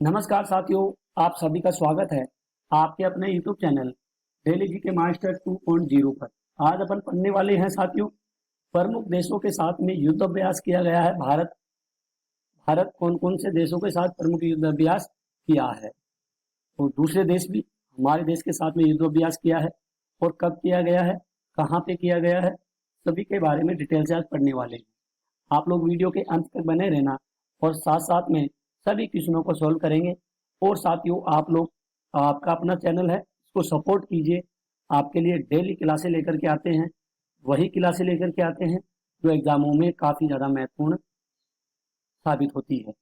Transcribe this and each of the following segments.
नमस्कार साथियों, आप सभी का स्वागत है आपके अपने YouTube चैनल डेली जी के मास्टर 2.0 पर। आज अपन पढ़ने वाले हैं साथियों, प्रमुख देशों के साथ में युद्ध अभ्यास किया गया है। भारत कौन कौन से देशों के साथ प्रमुख युद्ध अभ्यास किया है और दूसरे देश भी हमारे देश के साथ में युद्ध अभ्यास किया है और कब किया गया है, कहाँ पे किया गया है, सभी के बारे में डिटेल से आज पढ़ने वाले हैं। आप लोग वीडियो के अंत तक बने रहना और साथ साथ में सभी क्वेश्चनों को सॉल्व करेंगे। और साथियों, आप लोग आपका अपना चैनल है, इसको सपोर्ट कीजिए। आपके लिए डेली क्लासें लेकर के आते हैं, वही क्लासें लेकर के आते हैं जो एग्जामों में काफ़ी ज़्यादा महत्वपूर्ण साबित होती है।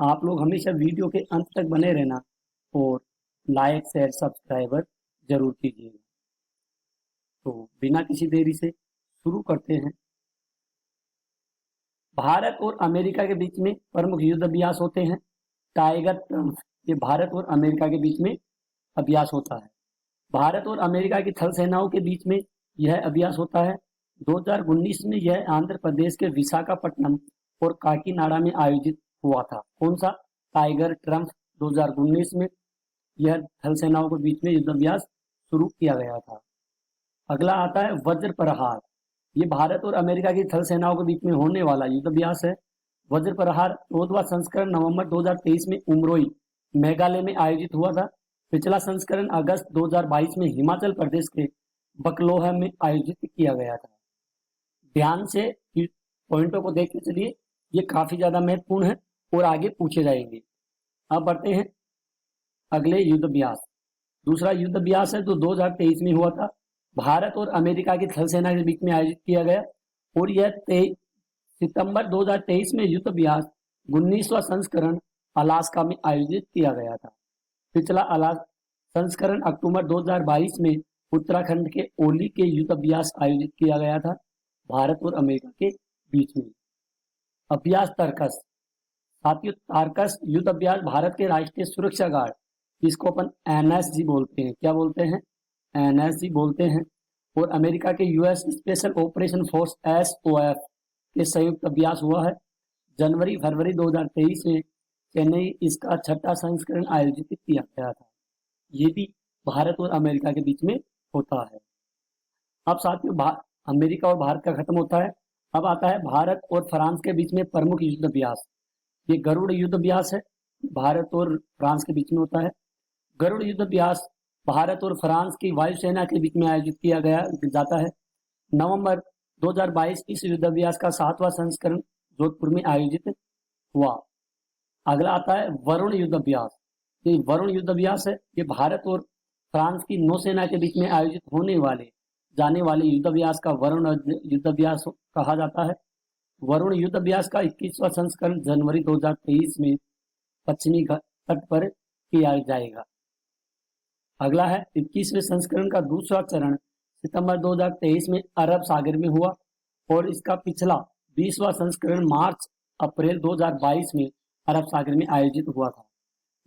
आप लोग हमेशा वीडियो के अंत तक बने रहना और लाइक शेयर सब्सक्राइबर जरूर कीजिएगा। तो बिना किसी देरी से शुरू करते हैं। भारत और अमेरिका के बीच में प्रमुख युद्ध अभ्यास होते हैं टाइगर ट्रम्प। ये भारत और अमेरिका के बीच में अभ्यास होता है। भारत और अमेरिका की थल सेनाओं के बीच में यह अभ्यास होता है। 2019 में यह आंध्र प्रदेश के विशाखापट्टनम और काकीनाडा में आयोजित हुआ था। कौन सा? टाइगर ट्रम्प 2019 में यह थल सेनाओं के बीच में युद्ध अभ्यास शुरू किया गया था। अगला आता है वज्र प्रहार। ये भारत और अमेरिका की थल सेनाओं के बीच में होने वाला युद्ध अभ्यास है। वज्र प्रहार 14वां संस्करण नवंबर 2023 में उमरोई मेघालय में आयोजित हुआ था। पिछला संस्करण अगस्त 2022 में हिमाचल प्रदेश के बकलोह में आयोजित किया गया था। ध्यान से पॉइंटों को देखते चलिए, ये काफी ज्यादा महत्वपूर्ण है और आगे पूछे जाएंगे। अब बढ़ते हैं अगले युद्ध अभ्यास। दूसरा युद्ध अभ्यास है जो 2023 में हुआ था। भारत और अमेरिका की थल सेना के बीच में आयोजित किया गया और यह 23 सितंबर 2023 में युद्ध अभ्यास 19वां संस्करण अलास्का में आयोजित किया गया था। पिछला संस्करण अक्टूबर 2022 में उत्तराखंड के ओली के युद्ध अभ्यास आयोजित किया गया था भारत और अमेरिका के बीच में। अभ्यास तर्कस। साथियों, तारकस युद्ध अभ्यास भारत के राष्ट्रीय सुरक्षा गार्ड, इसको अपन एनएसजी बोलते हैं। क्या बोलते हैं? एनएसजी बोलते हैं। और अमेरिका के US special operation force SOF के संयुक्त अभ्यास हुआ है। जनवरी फरवरी 2023 में चेन्नई इसका 6वां संस्करण आयोजित किया गया था। ये भी भारत और अमेरिका के बीच में होता है। अब साथियों, अमेरिका और भारत का खत्म होता है। अब आता है भारत और फ्रांस के बीच में प्रमुख युद्ध अभ्यास। ये गरुड़ युद्ध अभ्यास है, भारत और फ्रांस के बीच में होता है। गरुड़ युद्ध अभ्यास भारत और फ्रांस की वायुसेना के बीच में आयोजित किया जाता है। नवंबर 2022 इस युद्ध अभ्यास का 7वां संस्करण जोधपुर में आयोजित हुआ। अगला आता है वरुण युद्ध अभ्यास। ये वरुण युद्ध अभ्यास है, ये भारत और फ्रांस की नौसेना के बीच में आयोजित होने जाने वाले युद्ध अभ्यास का वरुण युद्ध अभ्यास कहा जाता है। वरुण युद्ध अभ्यास का 21वां संस्करण जनवरी 2023 में पश्चिमी तट पर किया जाएगा। अगला है 21वें संस्करण का दूसरा चरण सितंबर 2023 में अरब सागर में हुआ और इसका पिछला 20वां संस्करण मार्च अप्रैल 2022 में अरब सागर में आयोजित हुआ था।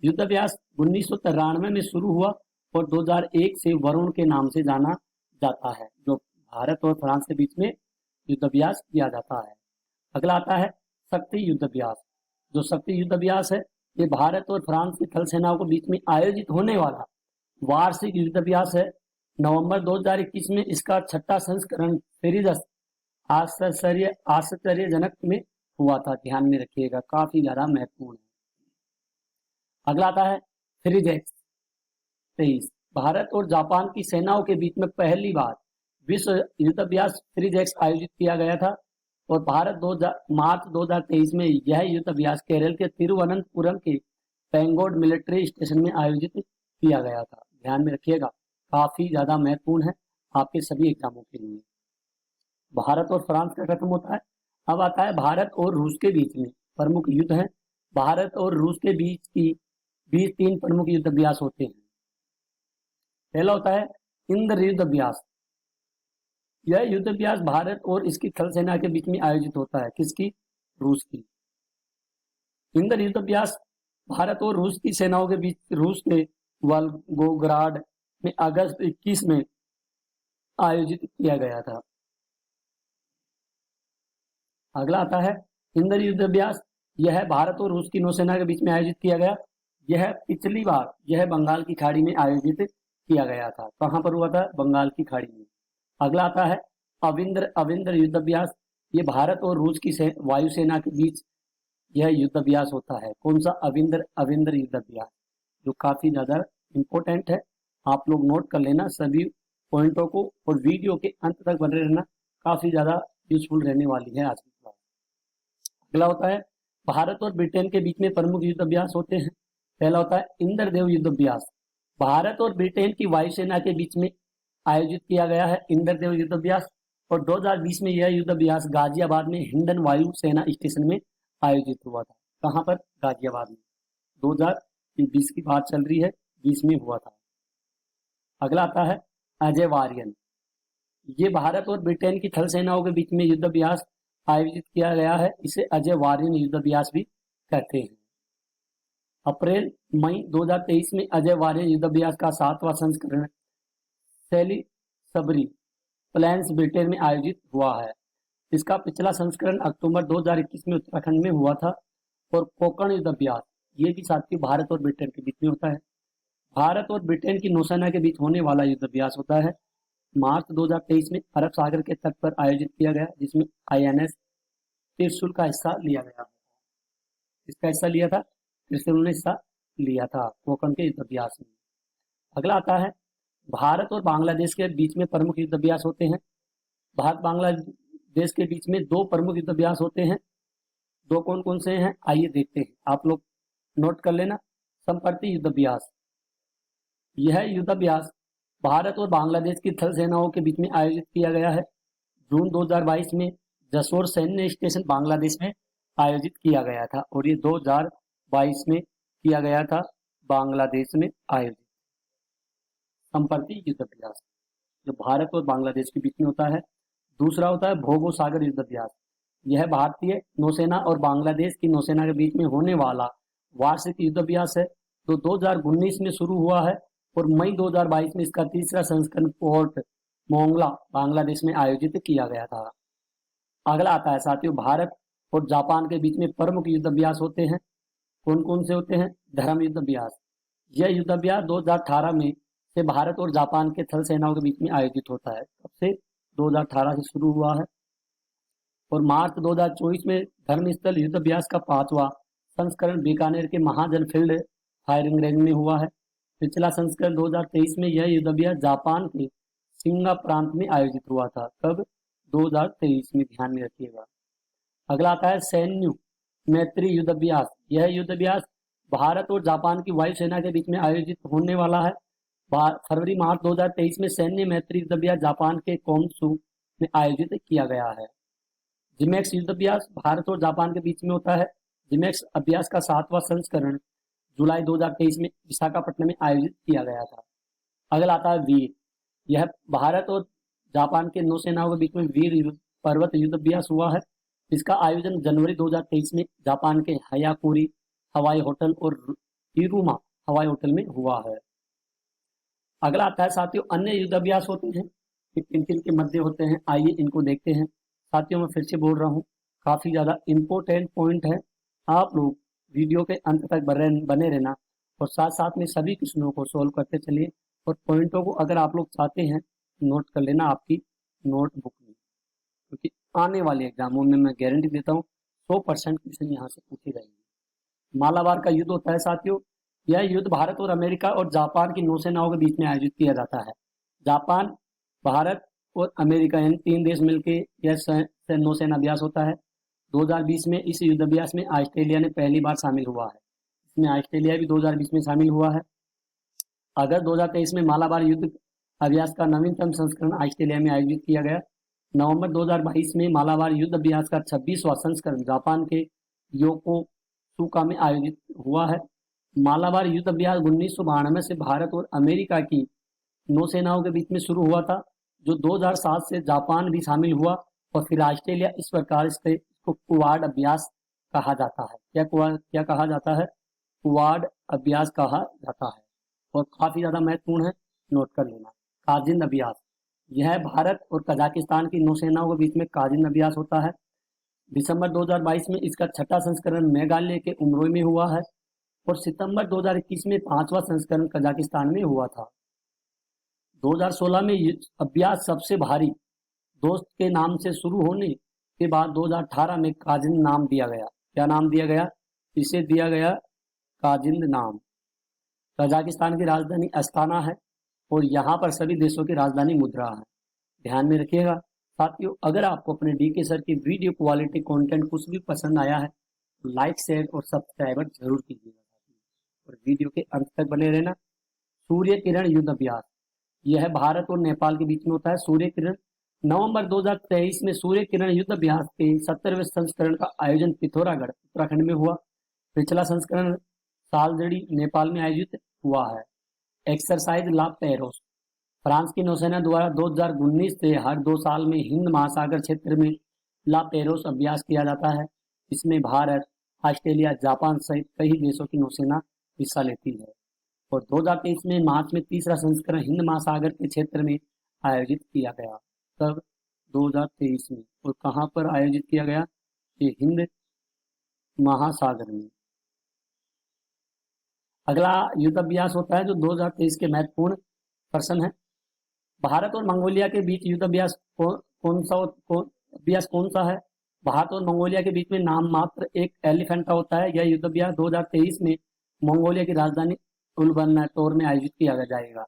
युद्ध अभ्यास 1993 में शुरू हुआ और 2001 से वरुण के नाम से जाना जाता है, जो भारत और फ्रांस के बीच में युद्ध अभ्यास किया जाता है। अगला आता है शक्ति युद्ध अभ्यास। जो शक्ति युद्ध अभ्यास है, ये भारत और फ्रांस की थल सेनाओं के बीच में आयोजित होने वाला वार्षिक युद्ध अभ्यास है। नवंबर 2021 में इसका 6वां संस्करण फेरिजस आश्चर्यजनक में हुआ था। ध्यान में रखिएगा, काफी ज्यादा महत्वपूर्ण है। अगला आता है फ्रिजेक्स 23। भारत और जापान की सेनाओं के बीच में पहली बार विश्व युद्ध अभ्यास फ्रिजेक्स आयोजित किया गया था और मार्च 2023 में यह युद्ध अभ्यास केरल के तिरुवनंतपुरम के पेंगोड मिलिट्री स्टेशन में आयोजित किया गया था। ध्यान में रखिएगा, काफी ज्यादा महत्वपूर्ण है आपके सभी एग्जामों के लिए। भारत और फ्रांस का खत्म होता है। अब आता है भारत और रूस के बीच में प्रमुख युद्ध है। भारत और रूस के बीच 3 प्रमुख युद्ध अभ्यास होते हैं। पहला होता है इंद्र युद्ध अभ्यास। यह युद्ध अभ्यास भारत और इसकी थल सेना के बीच में आयोजित होता है। किसकी? रूस की। इंद्र युद्ध अभ्यास भारत और रूस की सेनाओं के बीच रूस के वोल्गोग्राड में अगस्त 21 में आयोजित किया गया था। अगला आता है इंद्र युद्ध अभ्यास। यह भारत और रूस की नौसेना के बीच में आयोजित किया गया यह पिछली बार यह बंगाल की खाड़ी में आयोजित किया गया था। कहाँ पर हुआ था? बंगाल की खाड़ी में। अगला आता है अविंद्र अविंद्र युद्ध अभ्यास। ये भारत और रूस की वायुसेना के बीच यह युद्ध अभ्यास होता है। कौन सा? अविंद्र अविंद्र युद्ध अभ्यास, जो काफी ज्यादा इंपॉर्टेंट है। आप लोग नोट कर लेना सभी पॉइंटों को, और वीडियो के अंत तक बने रहना, काफी ज्यादा यूजफुल रहने वाली है आज की क्लास। अगला होता है भारत और ब्रिटेन के बीच में प्रमुख युद्ध अभ्यास होते हैं। पहला होता है इंद्रदेव युद्ध अभ्यास। भारत और ब्रिटेन की वायुसेना के बीच में आयोजित किया गया है इंद्रदेव युद्ध अभ्यास, और 2020 में यह युद्ध अभ्यास गाजियाबाद में हिंडन वायु सेना स्टेशन में आयोजित हुआ था। कहाँ पर? गाजियाबाद में। 2020 की बात चल रही है, 20 में हुआ था। अगला आता है अजय वारियन। ये भारत और ब्रिटेन की थल सेनाओं के बीच में युद्ध अभ्यास आयोजित किया गया है। इसे अजय वारियन युद्ध अभ्यास भी कहते हैं। अप्रैल मई 2023 में अजय वारियन युद्ध अभ्यास का 7वां संस्करण सैली सबरी प्लेन्स ब्रिटेन में आयोजित हुआ है। इसका पिछला संस्करण अक्टूबर 2021 में उत्तराखंड में हुआ था। और कोंकण युद्ध अभ्यास, ये भी साथियों भारत और ब्रिटेन के बीच में होता है। भारत और ब्रिटेन की नौसेना के बीच होने वाला युद्ध अभ्यास होता है। मार्च 2023 में अरब सागर के तट पर आयोजित किया गया, जिसमें INS त्रिशूल का हिस्सा लिया गया। इसका हिस्सा लिया था, त्रिशूल ने हिस्सा लिया था कोंकण के युद्ध अभ्यास में। अगला आता है भारत और बांग्लादेश के बीच में प्रमुख युद्ध अभ्यास होते हैं। भारत बांग्लादेश के बीच में 2 प्रमुख युद्ध अभ्यास होते हैं। 2 कौन कौन से हैं? आइए देखते हैं, आप लोग नोट कर लेना। संपर्ति युद्ध अभ्यास, यह युद्ध अभ्यास भारत और बांग्लादेश की थल सेनाओं के बीच में आयोजित किया गया है। जून 2022 में जसोर सैन्य स्टेशन बांग्लादेश में आयोजित किया गया था, और ये 2022 में किया गया था बांग्लादेश में आयोजित संपर्ति युद्ध अभ्यास, जो भारत और बांग्लादेश के बीच में होता है। दूसरा होता है भोगो सागर युद्ध अभ्यास। यह भारतीय नौसेना और बांग्लादेश की नौसेना के बीच में होने वाला वार्षिक युद्ध अभ्यास है, जो 2019 में शुरू हुआ है, और मई 2022 में इसका तीसरा संस्करण पोर्ट मोंगला बांग्लादेश में आयोजित किया गया था। अगला आता है साथियों भारत और जापान के बीच में प्रमुख युद्ध अभ्यास होते हैं। कौन कौन से होते हैं? धर्म युद्ध अभ्यास। यह युद्ध अभ्यास 2018 में से भारत और जापान के थल सेनाओं के बीच में आयोजित होता है। कब से? 2018 से शुरू हुआ है, और मार्च 2024 में धर्मस्थल युद्ध अभ्यास का 5वां संस्करण बीकानेर के महाजन फील्ड फायरिंग रेंज में हुआ है। पिछला संस्करण 2023 में यह युद्ध अभ्यास जापान के शिंगा प्रांत में आयोजित हुआ था। कब? 2023 में, ध्यान में रखिएगा। अगला आता है सैन्य मैत्री युद्ध अभ्यास। यह युद्ध अभ्यास भारत और जापान की वायुसेना के बीच में आयोजित होने वाला है। फरवरी मार्च 2023 में सैन्य मैत्री युद्ध अभ्यास जापान के कोमसू में आयोजित किया गया है। जिमेक्स युद्ध अभ्यास भारत और जापान के बीच में होता है। जिमेक्स अभ्यास का 7वां संस्करण जुलाई 2023 में विशाखापट्टनम में आयोजित किया गया था। अगला आता है वीर। यह भारत और जापान के नौसेनाओं के बीच में वीर पर्वत युद्ध अभ्यास हुआ है। इसका आयोजन जनवरी 2023 में जापान के हयाकुरी हवाई होटल और हिरुमा हवाई होटल में हुआ है। अगला आता है साथियों अन्य युद्ध अभ्यास होते हैं कि किन किन के मध्य होते हैं, आइए इनको देखते हैं। साथियों मैं फिर से बोल रहा हूँ, काफ़ी ज़्यादा इम्पोर्टेंट पॉइंट है। आप लोग वीडियो के अंत तक बने रहना, और साथ साथ में सभी क्वेश्चनों को सोल्व करते चलिए, और पॉइंटों को अगर आप लोग चाहते हैं नोट कर लेना आपकी नोटबुक में, क्योंकि आने वाले एग्जामों में मैं गारंटी देता हूँ 100% क्वेश्चन यहाँ से पूछे जाएंगे। मालाबार का युद्ध होता है साथियों। यह युद्ध भारत और अमेरिका और जापान की नौसेनाओं के बीच में आयोजित किया जाता है। जापान, भारत और अमेरिका, इन 3 देश मिलकर यह नौसेना अभ्यास होता है। 2020 में इस युद्ध अभ्यास में ऑस्ट्रेलिया ने पहली बार शामिल हुआ है। इसमें ऑस्ट्रेलिया भी 2020 में शामिल हुआ है। अगस्त 2023 में मालाबार युद्ध अभ्यास का नवीनतम संस्करण ऑस्ट्रेलिया में आयोजित किया गया। नवंबर 2022 में मालाबार युद्ध अभ्यास का 26वां संस्करण जापान के योकोसुका में आयोजित हुआ है। मालाबार युद्ध अभ्यास 1992 से भारत और अमेरिका की नौसेनाओं के बीच में शुरू हुआ था, जो 2007 से जापान भी शामिल हुआ, और फिर ऑस्ट्रेलिया। इस प्रकार इसको क्वाड अभ्यास कहा जाता है। क्या कहा जाता है? क्वाड अभ्यास कहा जाता है, और काफी ज्यादा महत्वपूर्ण है, नोट कर लेना। काजिन अभ्यास, यह भारत और कजाकिस्तान की नौसेनाओं के बीच में काजिन अभ्यास होता है। दिसंबर 2022 में इसका 6ठा संस्करण मेघालय के उमरोई में हुआ है, और सितंबर 2021 में 5वां संस्करण कजाकिस्तान में हुआ था। 2016 में ये अभ्यास सबसे भारी दोस्त के नाम से शुरू होने के बाद 2018 में काजिंद नाम दिया गया। क्या नाम दिया गया? इसे दिया गया काजिंद नाम। कजाकिस्तान की राजधानी अस्ताना है और यहाँ पर सभी देशों की राजधानी मुद्रा है। ध्यान में रखिएगा साथियों, अगर आपको अपने डीके सर की वीडियो क्वालिटी कंटेंट कुछ भी पसंद आया है तो लाइक शेयर और सब्सक्राइबर जरूर कीजिएगा और वीडियो के अंत तक बने रहना। सूर्य किरण युद्ध अभ्यास, यह भारत और नेपाल के बीच में होता है। सूर्य किरण नवंबर 2023 में सूर्य किरण युद्ध अभ्यास के 70वें संस्करण का आयोजन पिथौरागढ़ उत्तराखंड में हुआ। पिछला संस्करण सालजड़ी नेपाल में आयोजित हुआ है। एक्सरसाइज ला पेरोस, फ्रांस की नौसेना द्वारा 2019 से हर 2 साल में हिंद महासागर क्षेत्र में ला पेरोस अभ्यास किया जाता है। इसमें भारत, ऑस्ट्रेलिया, जापान सहित कई देशों की नौसेना हिस्सा लेती है। और 2023 में मार्च में तीसरा संस्करण हिंद महासागर के क्षेत्र में आयोजित किया गया। तब 2023 में, और कहाँ पर आयोजित किया गया? ये हिंद महासागर में। अगला युद्ध अभ्यास होता है जो 2023 के महत्वपूर्ण प्रश्न है। भारत और मंगोलिया के बीच युद्ध अभ्यास कौन सा है? भारत और मंगोलिया के बीच में नाम मात्र एक एलिफेंट का होता है। यह युद्ध अभ्यास 2023 में मंगोलिया की राजधानी उलानबaatar में आयोजित किया जाएगा।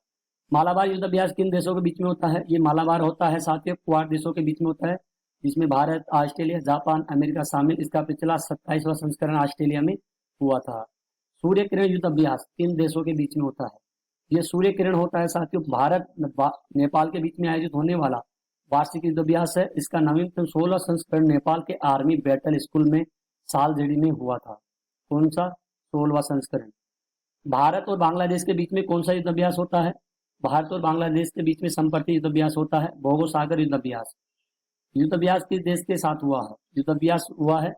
मालाबार युद्ध अभ्यास किन देशों के बीच में होता है? ये मालाबार होता है साथियों क्वाड देशों के बीच में होता है, जिसमें भारत, ऑस्ट्रेलिया, जापान, अमेरिका शामिल। इसका पिछला 27वां संस्करण ऑस्ट्रेलिया में हुआ था। सूर्य किरण युद्ध अभ्यास किन देशों के बीच में होता है? यह सूर्य किरण होता है साथियों भारत नेपाल के बीच में आयोजित होने वाला वार्षिक युद्ध अभ्यास है। इसका नवीनतम 16वां संस्करण नेपाल के आर्मी बैटल स्कूल में सालजड़ी में हुआ था। कौन सा? 16वां संस्करण। भारत और बांग्लादेश के बीच में कौन सा युद्ध अभ्यास होता है? भारत और बांग्लादेश के बीच में संपर्क युद्ध अभ्यास होता है, भोगोसागर युद्ध अभ्यास। युद्ध अभ्यास किस देश के साथ हुआ है? युद्ध अभ्यास हुआ है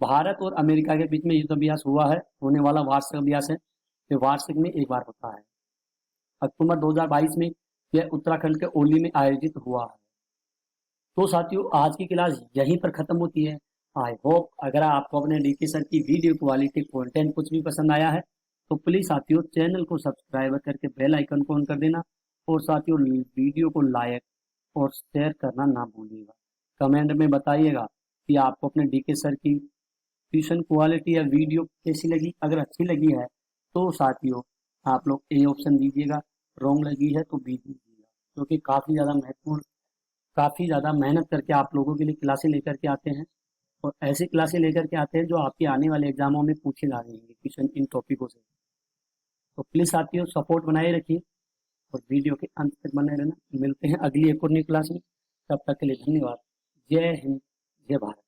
भारत और अमेरिका के बीच में युद्ध अभ्यास हुआ है। होने वाला वार्षिक अभ्यास है, ये वार्षिक में एक बार होता है। अक्टूबर 2022 में यह उत्तराखंड के ओली में आयोजित हुआ है। तो साथियों आज की क्लास यहीं पर खत्म होती है। आई होप अगर आपको अपने डीके सर की वीडियो क्वालिटी कंटेंट कुछ भी पसंद आया है तो प्लीज साथियों चैनल को सब्सक्राइब करके बेल आइकन को ऑन कर देना और साथियों वीडियो को लाइक और शेयर करना ना भूलिएगा। कमेंट में बताइएगा कि आपको अपने डीके सर की ट्यूशन क्वालिटी या वीडियो कैसी लगी। अगर अच्छी लगी है तो साथियों आप लोग ए ऑप्शन दीजिएगा, रॉन्ग लगी है तो बी दीजिएगा, क्योंकि काफ़ी ज़्यादा महत्वपूर्ण, काफ़ी ज़्यादा मेहनत करके आप लोगों के लिए क्लासें लेकर के आते हैं और ऐसी क्लासें लेकर के आते हैं जो आपके आने वाले एग्जामों में पूछे जा रहे हैं क्वेश्चन इन टॉपिकों से। तो प्लीज़ साथियों सपोर्ट बनाए रखिए और वीडियो के अंत तक बने रहना। मिलते हैं अगली एक और नई क्लास में, तब तक के लिए धन्यवाद। जय हिंद, जय भारत।